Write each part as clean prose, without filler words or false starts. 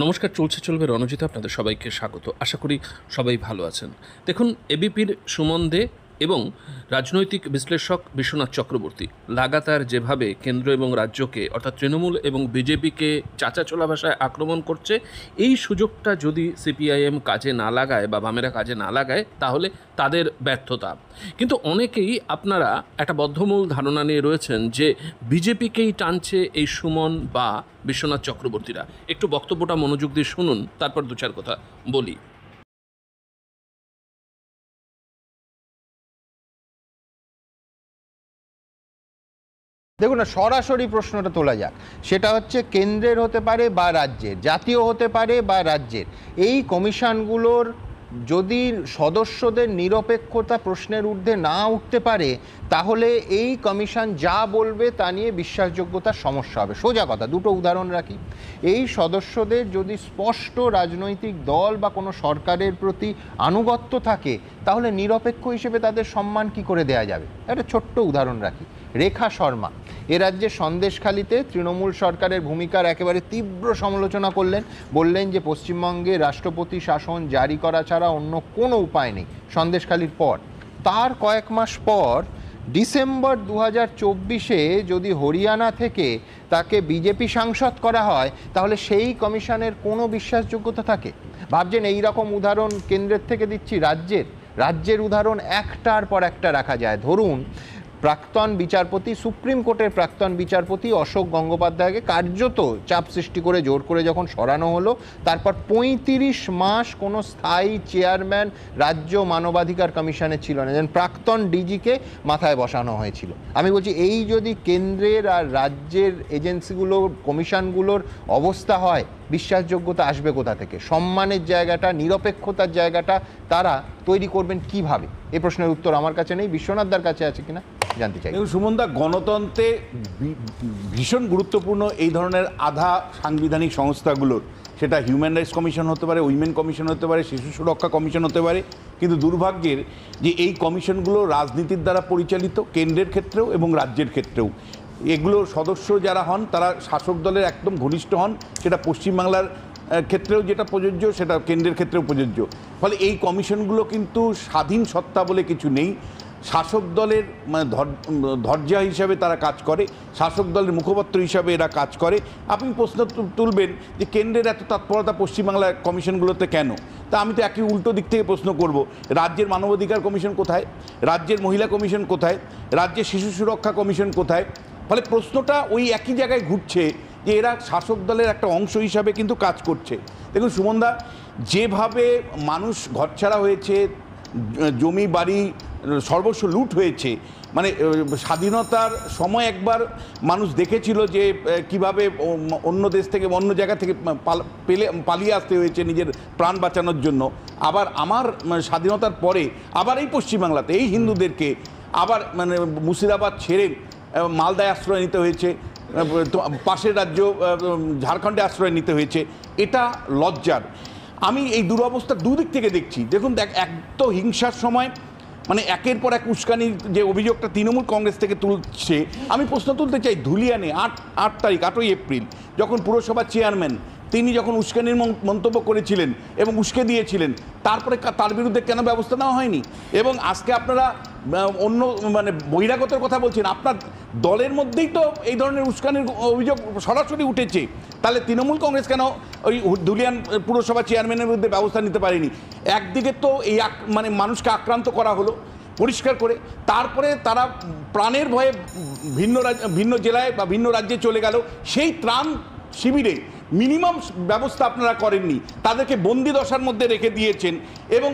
নমস্কার, চলছে চলবে রণজিৎ, আপনাদের সবাইকে স্বাগত। আশা করি সবাই ভালো আছেন। দেখুন, এবিপির সুমন দে এবং রাজনৈতিক বিশ্লেষক বিশ্বনাথ চক্রবর্তী লাগাতার যেভাবে কেন্দ্র এবং রাজ্যকে অর্থাৎ তৃণমূল এবং বিজেপিকে চাঁচাছোলা ভাষায় আক্রমণ করছে, এই সুযোগটা যদি সিপিআইএম কাজে না লাগায় বা বামেরা কাজে না লাগায় তাহলে তাদের ব্যর্থতা। কিন্তু অনেকেই আপনারা একটা বদ্ধমূল ধারণা নিয়ে রয়েছেন যে বিজেপিকেই টানছে এই সুমন বা বিশ্বনাথ চক্রবর্তীরা। একটু বক্তব্যটা মনোযোগ দিয়ে শুনুন, তারপর দু চার কথা বলি। দেখুন না, সরাসরি প্রশ্নটা তোলা যাক। সেটা হচ্ছে কেন্দ্রের হতে পারে বা রাজ্যের, জাতীয় হতে পারে বা রাজ্যের। এই কমিশনগুলোর যদি সদস্যদের নিরপেক্ষতা প্রশ্নের ঊর্ধ্বে না উঠতে পারে, তাহলে এই কমিশন যা বলবে তা নিয়ে বিশ্বাসযোগ্যতার সমস্যা হবে। সোজা কথা, দুটো উদাহরণ রাখি। এই সদস্যদের যদি স্পষ্ট রাজনৈতিক দল বা কোনো সরকারের প্রতি আনুগত্য থাকে, তাহলে নিরপেক্ষ হিসেবে তাদের সম্মান কি করে দেয়া যাবে? একটা ছোট্ট উদাহরণ রাখি। রেখা শর্মা এ রাজ্যে সন্দেশখালিতে তৃণমূল সরকারের ভূমিকার একেবারে তীব্র সমালোচনা করলেন। বললেন যে পশ্চিমবঙ্গে রাষ্ট্রপতি শাসন জারি করা ছাড়া অন্য কোনো উপায় নেই। সন্দেশখালির পর তার কয়েক মাস পর ডিসেম্বর 2024-এ যদি হরিয়ানা থেকে তাকে বিজেপি সাংসদ করা হয়, তাহলে সেই কমিশনের কোনো বিশ্বাসযোগ্যতা থাকে? ভাবছেন এই রকম উদাহরণ কেন্দ্রের থেকে দিচ্ছি, রাজ্যের উদাহরণ একটার পর একটা রাখা যায়। ধরুন, প্রাক্তন বিচারপতি, সুপ্রিম কোর্টের প্রাক্তন বিচারপতি অশোক গঙ্গোপাধ্যায়কে কার্যত চাপ সৃষ্টি করে জোর করে যখন সরানো হলো, তারপর 35 মাস কোনো স্থায়ী চেয়ারম্যান রাজ্য মানবাধিকার কমিশনে ছিল না, যেন প্রাক্তন ডিজিকে মাথায় বসানো হয়েছিল। আমি বলছি, এই যদি কেন্দ্রের আর রাজ্যের এজেন্সিগুলোর, কমিশনগুলোর অবস্থা হয়, বিশ্বাসযোগ্যতা আসবে কোথা থেকে? সম্মানের জায়গাটা, নিরপেক্ষতার জায়গাটা তারা তৈরি করবেন কিভাবে? এই প্রশ্নের উত্তর আমার কাছে নেই, বিশ্বনাথদার কাছে আছে কিনা জানতে চাই। সুমনদা, গণতন্ত্রে ভীষণ গুরুত্বপূর্ণ এই ধরনের আধা সাংবিধানিক সংস্থাগুলোর, সেটা হিউম্যান রাইটস কমিশন হতে পারে, উইমেন কমিশন হতে পারে, শিশু সুরক্ষা কমিশন হতে পারে, কিন্তু দুর্ভাগ্যের যে এই কমিশনগুলো রাজনীতির দ্বারা পরিচালিত, কেন্দ্রের ক্ষেত্রেও এবং রাজ্যের ক্ষেত্রেও। এগুলোর সদস্য যারা হন তারা শাসক দলের একদম ঘনিষ্ঠ হন। সেটা পশ্চিমবাংলার ক্ষেত্রেও যেটা প্রযোজ্য, সেটা কেন্দ্রের ক্ষেত্রেও প্রযোজ্য। ফলে এই কমিশনগুলো কিন্তু স্বাধীন সত্তা বলে কিছু নেই। শাসক দলের মানে ধৈর্যা হিসাবে তারা কাজ করে, শাসক দলের মুখপাত্র হিসাবে এরা কাজ করে। আপনি প্রশ্ন তুলবেন যে কেন্দ্রের এত তৎপরতা পশ্চিমবাংলার কমিশনগুলোতে কেন? তা আমি তো একই উল্টো দিক থেকে প্রশ্ন করব, রাজ্যের মানবাধিকার কমিশন কোথায়? রাজ্যের মহিলা কমিশন কোথায়? রাজ্যের শিশু সুরক্ষা কমিশন কোথায়? ফলে প্রশ্নটা ওই একই জায়গায় ঘুরছে যে এরা শাসক দলের একটা অংশ হিসাবে কিন্তু কাজ করছে। দেখুন সুমনদা, যেভাবে মানুষ ঘরছাড়া হয়েছে, জমি বাড়ি সর্বস্ব লুট হয়েছে, মানে স্বাধীনতার সময় একবার মানুষ দেখেছিল যে কিভাবে অন্য দেশ থেকে, অন্য জায়গা থেকে পালিয়ে আসতে হয়েছে নিজের প্রাণ বাঁচানোর জন্য। আবার আমার স্বাধীনতার পরে আবার এই পশ্চিমবাংলাতে এই হিন্দুদেরকে আবার মানে মুর্শিদাবাদ ছেড়ে মালদায় আশ্রয় নিতে হয়েছে, পাশের রাজ্য ঝাড়খণ্ডে আশ্রয় নিতে হয়েছে। এটা লজ্জার। আমি এই দুরবস্থা দুদিক থেকে দেখছি। দেখুন, এক তো হিংসার সময় মানে একের পর এক উস্কানির যে অভিযোগটা তৃণমূল কংগ্রেস থেকে তুলছে, আমি প্রশ্ন তুলতে চাই ধুলিয়ানে 8ই এপ্রিল যখন পুরসভার চেয়ারম্যান তিনি যখন উস্কানির মন্তব্য করেছিলেন এবং উস্কে দিয়েছিলেন, তারপরে তার বিরুদ্ধে কেন ব্যবস্থা নেওয়া হয়নি? এবং আজকে আপনারা অন্য মানে বহিরাগতের কথা বলছেন, আপনার দলের মধ্যেই তো এই ধরনের উস্কানির অভিযোগ সরাসরি উঠেছে। তাহলে তৃণমূল কংগ্রেস কেন ওই ধুলিয়ান পুরসভা চেয়ারম্যানের বিরুদ্ধে ব্যবস্থা নিতে পারেনি? একদিকে তো এই মানে মানুষকে আক্রান্ত করা হলো পরিষ্কার করে, তারপরে তারা প্রাণের ভয়ে ভিন্ন জেলায় বা ভিন্ন রাজ্যে চলে গেল। সেই ত্রাণ শিবিরে মিনিমাম ব্যবস্থা আপনারা করেননি, তাদেরকে বন্দি দশার মধ্যে রেখে দিয়েছেন এবং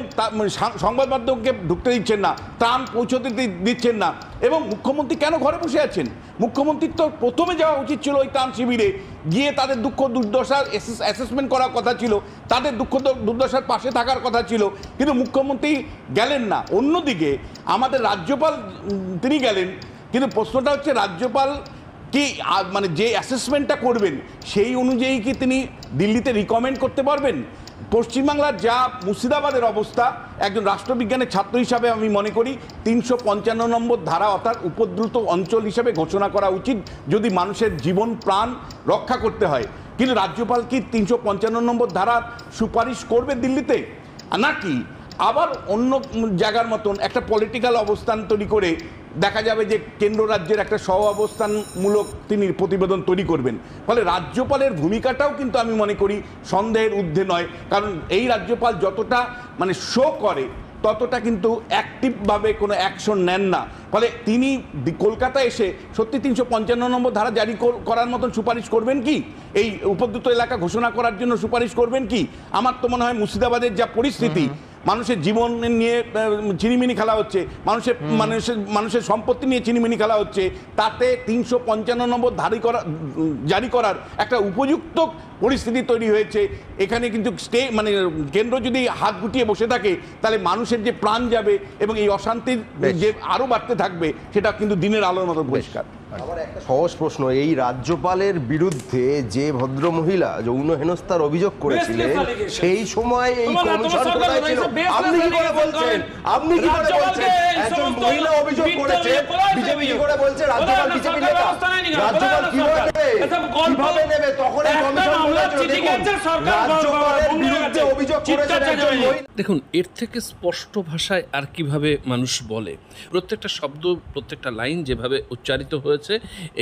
সংবাদ মাধ্যমকে ঢুকতে দিচ্ছেন না, ত্রাণ পৌঁছতে দিচ্ছেন না। এবং মুখ্যমন্ত্রী কেন ঘরে বসে আছেন? মুখ্যমন্ত্রীর তো প্রথমে যাওয়া উচিত ছিল ওই ত্রাণ শিবিরে গিয়ে তাদের দুঃখ দুর্দশার অ্যাসেসমেন্ট করার কথা ছিল, তাদের দুঃখ দুর্দশার পাশে থাকার কথা ছিল, কিন্তু মুখ্যমন্ত্রী গেলেন না। অন্যদিকে আমাদের রাজ্যপাল তিনি গেলেন, কিন্তু প্রশ্নটা হচ্ছে রাজ্যপাল কি মানে যে অ্যাসেসমেন্টটা করবেন সেই অনুযায়ী কি তিনি দিল্লিতে রিকমেন্ড করতে পারবেন? পশ্চিমবাংলার যা মুর্শিদাবাদের অবস্থা, একজন রাষ্ট্রবিজ্ঞানের ছাত্র হিসাবে আমি মনে করি 355 নম্বর ধারা অর্থাৎ উপদ্রুত অঞ্চল হিসেবে ঘোষণা করা উচিত যদি মানুষের জীবন প্রাণ রক্ষা করতে হয়। কিন্তু রাজ্যপাল কি 355 নম্বর ধারার সুপারিশ করবে দিল্লিতে, নাকি আবার অন্য জায়গার মতন একটা পলিটিক্যাল অবস্থান তৈরি করে দেখা যাবে যে কেন্দ্র রাজ্যের একটা সহ অবস্থানমূলক তিনি প্রতিবেদন তৈরি করবেন? ফলে রাজ্যপালের ভূমিকাটাও কিন্তু আমি মনে করি সন্দেহের ঊর্ধ্বে নয়, কারণ এই রাজ্যপাল যতটা মানে শো করে ততটা কিন্তু অ্যাক্টিভভাবে কোনো অ্যাকশন নেন না। ফলে তিনি কলকাতায় এসে সত্যি 355 নম্বর ধারা জারি করার মতন সুপারিশ করবেন কি? এই উপদ্রুত এলাকা ঘোষণা করার জন্য সুপারিশ করবেন কি? আমার তো মনে হয় মুর্শিদাবাদের যা পরিস্থিতি, মানুষের জীবন নিয়ে চিনিমিনি খেলা হচ্ছে, মানুষের সম্পত্তি নিয়ে চিনিমিনি খেলা হচ্ছে, তাতে 355 নম্বর জারি করার একটা উপযুক্ত পরিস্থিতি তৈরি হয়েছে। এখানে কিন্তু কেন্দ্র যদি হাত গুটিয়ে বসে থাকে তাহলে মানুষের যে প্রাণ যাবে এবং এই অশান্তির যে আরো বাড়তে থাকবে সেটা কিন্তু দিনের আলোর মতো পরিষ্কার। আমার একটা সহজ প্রশ্ন, এই রাজ্যপালের বিরুদ্ধে যে ভদ্রমহিলা যৌন হেনস্থার অভিযোগ করেছিলেন সেই সময় এই কমিশন কোথায় ছিল? আপনি কি করে বলছেন? আপনি কি করে বলছেন একজন মহিলা অভিযোগ করেছে? বিজেপি কি করে বলছে রাজ্যপাল বিজেপি নেতা? রাজ্যপাল কিভাবে নেবে? তখন এই কমিশন বলেছিল দেখুন রাজ্যপালের বিরুদ্ধে অভিযোগ করেছেন একজন মহিলা। দেখুন, এর থেকে স্পষ্ট ভাষায় আর কিভাবে মানুষ বলে? প্রত্যেকটা শব্দ, প্রত্যেকটা লাইন যেভাবে উচ্চারিত হয়েছে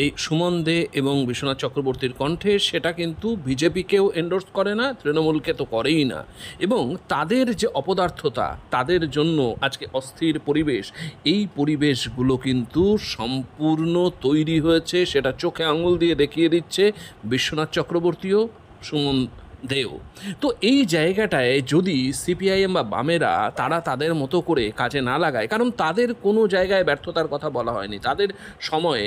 এই সুমন দে এবং বিশ্বনাথ চক্রবর্তীর কণ্ঠে, সেটা কিন্তু বিজেপিকেও এন্ডোর্স করে না, তৃণমূলকে তো করেই না। এবং তাদের যে অপদার্থতা, তাদের জন্য আজকে অস্থির পরিবেশ, এই পরিবেশগুলো কিন্তু সম্পূর্ণ তৈরি হয়েছে, সেটা চোখে আঙুল দিয়ে দেখিয়ে দিচ্ছে বিশ্বনাথ চক্রবর্তীও, সুমন দেও। তো এই জায়গাটায় যদি সিপিআইএম বা বামেরা তারা তাদের মতো করে কাজে না লাগায়, কারণ তাদের কোনো জায়গায় ব্যর্থতার কথা বলা হয়নি, তাদের সময়ে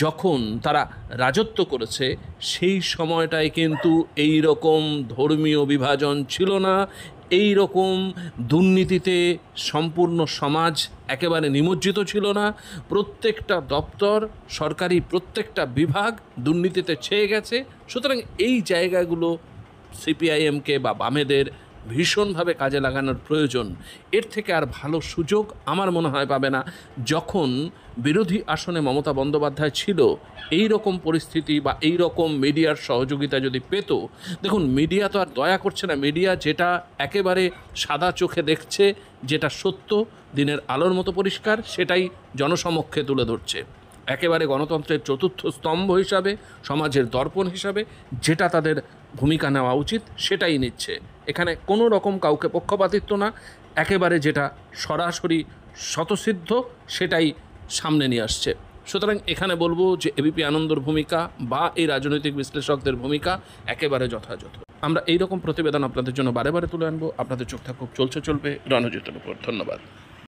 যখন তারা রাজত্ব করেছে সেই সময়টায় কিন্তু এই রকম ধর্মীয় বিভাজন ছিল না, এই রকম দুর্নীতিতে সম্পূর্ণ সমাজ একেবারে নিমজ্জিত ছিল না, প্রত্যেকটা দপ্তর, সরকারি প্রত্যেকটা বিভাগ দুর্নীতিতে ছেয়ে গেছে। সুতরাং এই জায়গাগুলো সিপিআইএমকে বা বামেদের ভীষণভাবে কাজে লাগানোর প্রয়োজন। এর থেকে আর ভালো সুযোগ আমার মনে হয় পাবে না। যখন বিরোধী আসনে মমতা বন্দ্যোপাধ্যায় ছিল, এই রকম পরিস্থিতি বা এই রকম মিডিয়ার সহযোগিতা যদি পেত, দেখুন মিডিয়া তো আর দয়া করছে না, মিডিয়া যেটা একেবারে সাদা চোখে দেখছে, যেটা সত্য দিনের আলোর মতো পরিষ্কার, সেটাই জনসমক্ষে তুলে ধরছে। একেবারে গণতন্ত্রের চতুর্থ স্তম্ভ হিসাবে, সমাজের দর্পণ হিসাবে যেটা তাদের ভূমিকা নেওয়া উচিত সেটাই নিচ্ছে। এখানে কোনো রকম কাউকে পক্ষপাতিত্ব না, একেবারে যেটা সরাসরি স্বতঃসিদ্ধ সেটাই সামনে নিয়ে আসছে। সুতরাং এখানে বলবো যে এবিপি আনন্দর ভূমিকা বা এই রাজনৈতিক বিশ্লেষকদের ভূমিকা একেবারে যথাযথ। আমরা এইরকম প্রতিবেদন আপনাদের জন্য বারে বারে তুলে আনবো। আপনাদের চোখ থাকুক, চলবে রণজিতের উপর। ধন্যবাদ।